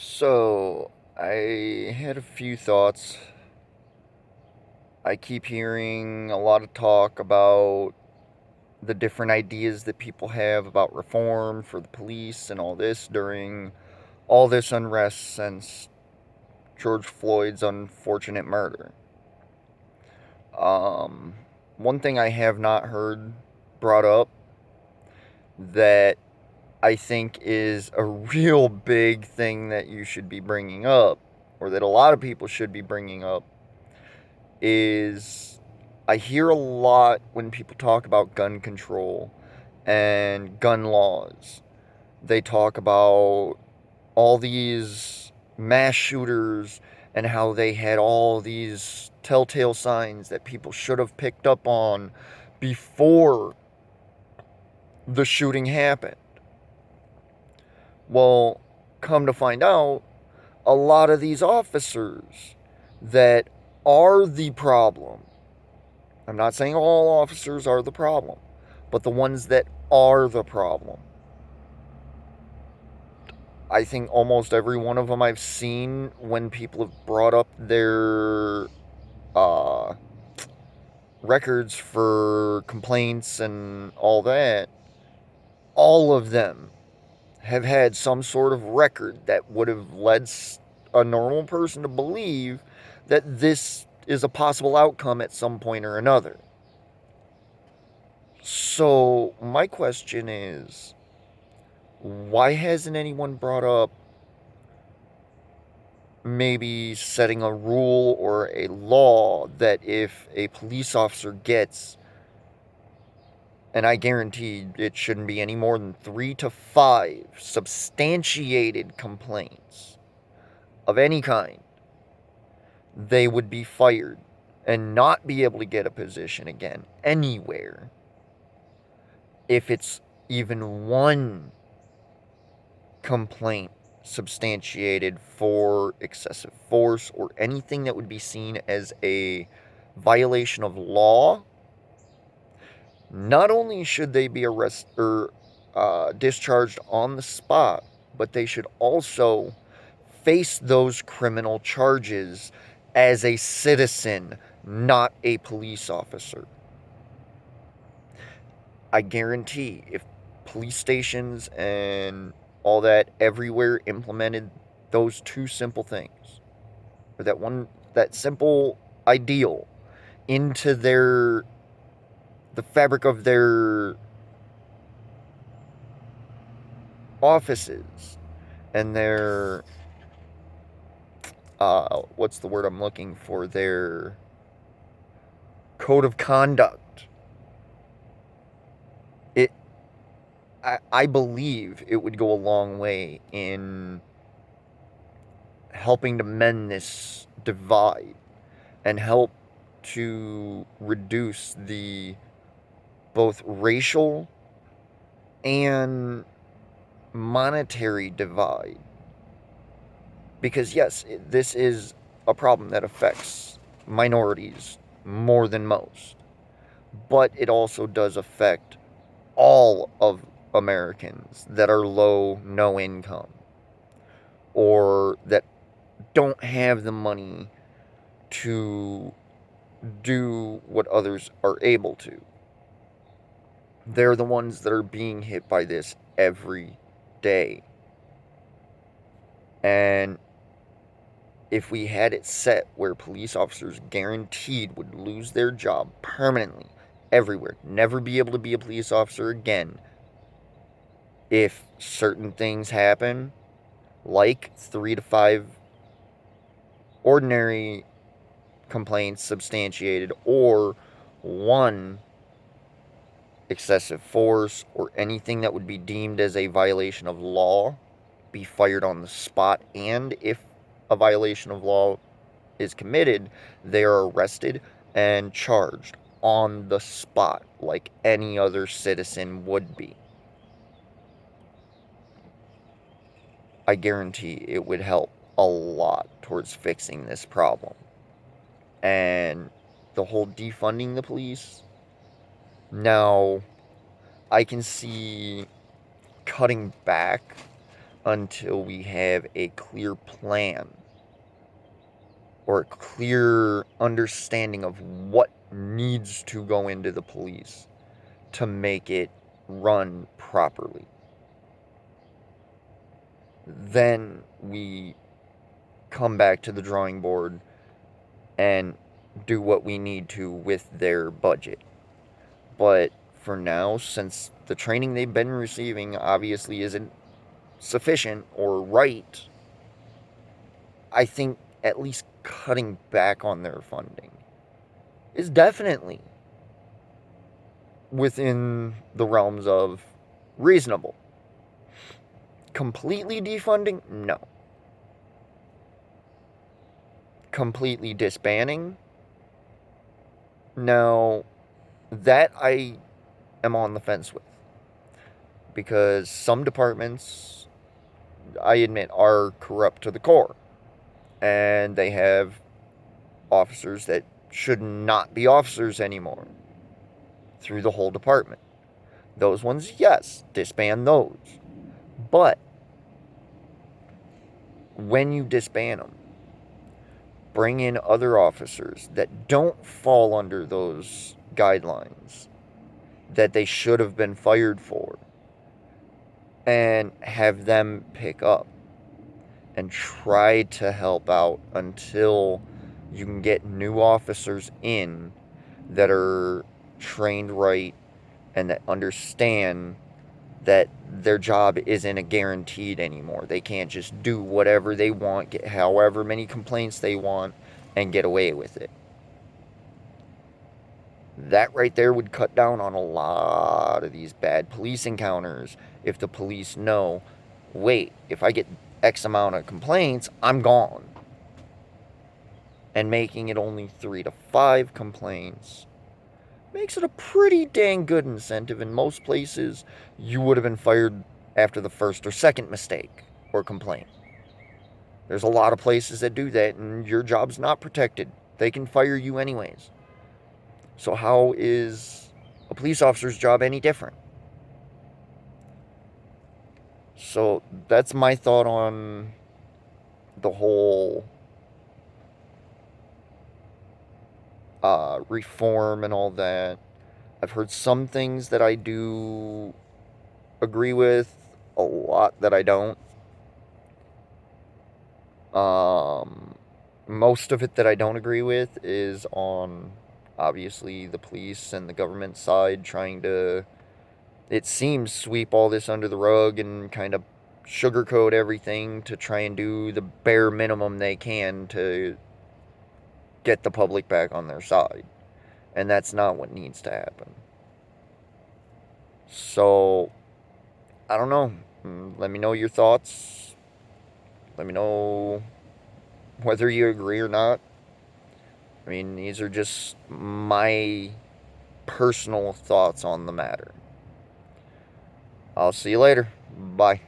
So, I had a few thoughts. I keep hearing a lot of talk about the different ideas that people have about reform for the police and all this during all this unrest since George Floyd's unfortunate murder. Um, One thing I have not heard brought up that I think is a real big thing that you should be bringing up, or that a lot of people should be bringing up, is I hear a lot when people talk about gun control and gun laws. They talk about all these mass shooters and how they had all these telltale signs that people should have picked up on before the shooting happened. Well, come to find out, a lot of these officers that are the problem, I'm not saying all officers are the problem, but the ones that are the problem, I think almost every one of them I've seen when people have brought up their uh, records for complaints and all that, all of them have had some sort of record that would have led a normal person to believe that this is a possible outcome at some point or another. So, my question is, why hasn't anyone brought up maybe setting a rule or a law that if a police officer gets, and I guarantee it shouldn't be any more than 3 to 5 substantiated complaints of any kind, they would be fired and not be able to get a position again anywhere if it's even one complaint substantiated for excessive force or anything that would be seen as a violation of law. Not only should they be arrested or discharged on the spot, but they should also face those criminal charges as a citizen, not a police officer. I guarantee if police stations and all that everywhere implemented those two simple things, or that simple ideal into the fabric of their offices and their what's the word I'm looking for, their code of conduct, it I believe it would go a long way in helping to mend this divide and help to reduce the both racial and monetary divide. Because, yes, this is a problem that affects minorities more than most, but it also does affect all of Americans that are low, no income, or that don't have the money to do what others are able to. They're the ones that are being hit by this every day. And if we had it set where police officers guaranteed would lose their job permanently, everywhere, never be able to be a police officer again, if certain things happen, like 3 to 5 ordinary complaints substantiated, or one excessive force, or anything that would be deemed as a violation of law, be fired on the spot, and if a violation of law is committed, they are arrested and charged on the spot like any other citizen would be. I guarantee it would help a lot towards fixing this problem. And the whole defunding the police, now I can see cutting back until we have a clear plan or a clear understanding of what needs to go into the police to make it run properly. Then we come back to the drawing board and do what we need to with their budget. But for now, since the training they've been receiving obviously isn't sufficient or right, I think at least cutting back on their funding is definitely within the realms of reasonable. Completely defunding? No. Completely disbanding? Now, that I am on the fence with. Because some departments, I admit, are corrupt to the core. And they have officers that should not be officers anymore through the whole department. Those ones, yes, disband those. But when you disband them, bring in other officers that don't fall under those guidelines that they should have been fired for, and have them pick up and try to help out until you can get new officers in that are trained right and that understand that their job isn't a guaranteed anymore. They can't just do whatever they want, get however many complaints they want, and get away with it. That right there would cut down on a lot of these bad police encounters if the police know, wait, if I get X amount of complaints, I'm gone. And making it only 3 to 5 complaints makes it a pretty dang good incentive. In most places, you would have been fired after the first or second mistake or complaint. There's a lot of places that do that, and your job's not protected. They can fire you anyways. So how is a police officer's job any different? So that's my thought on the whole reform and all that. I've heard some things that I do agree with, a lot that I don't. Most of it that I don't agree with is on, obviously, the police and the government side trying to, it seems, sweep all this under the rug and kind of sugarcoat everything to try and do the bare minimum they can to get the public back on their side. And that's not what needs to happen. So, I don't know. Let me know your thoughts. Let me know whether you agree or not. I mean, these are just my personal thoughts on the matter. I'll see you later. Bye.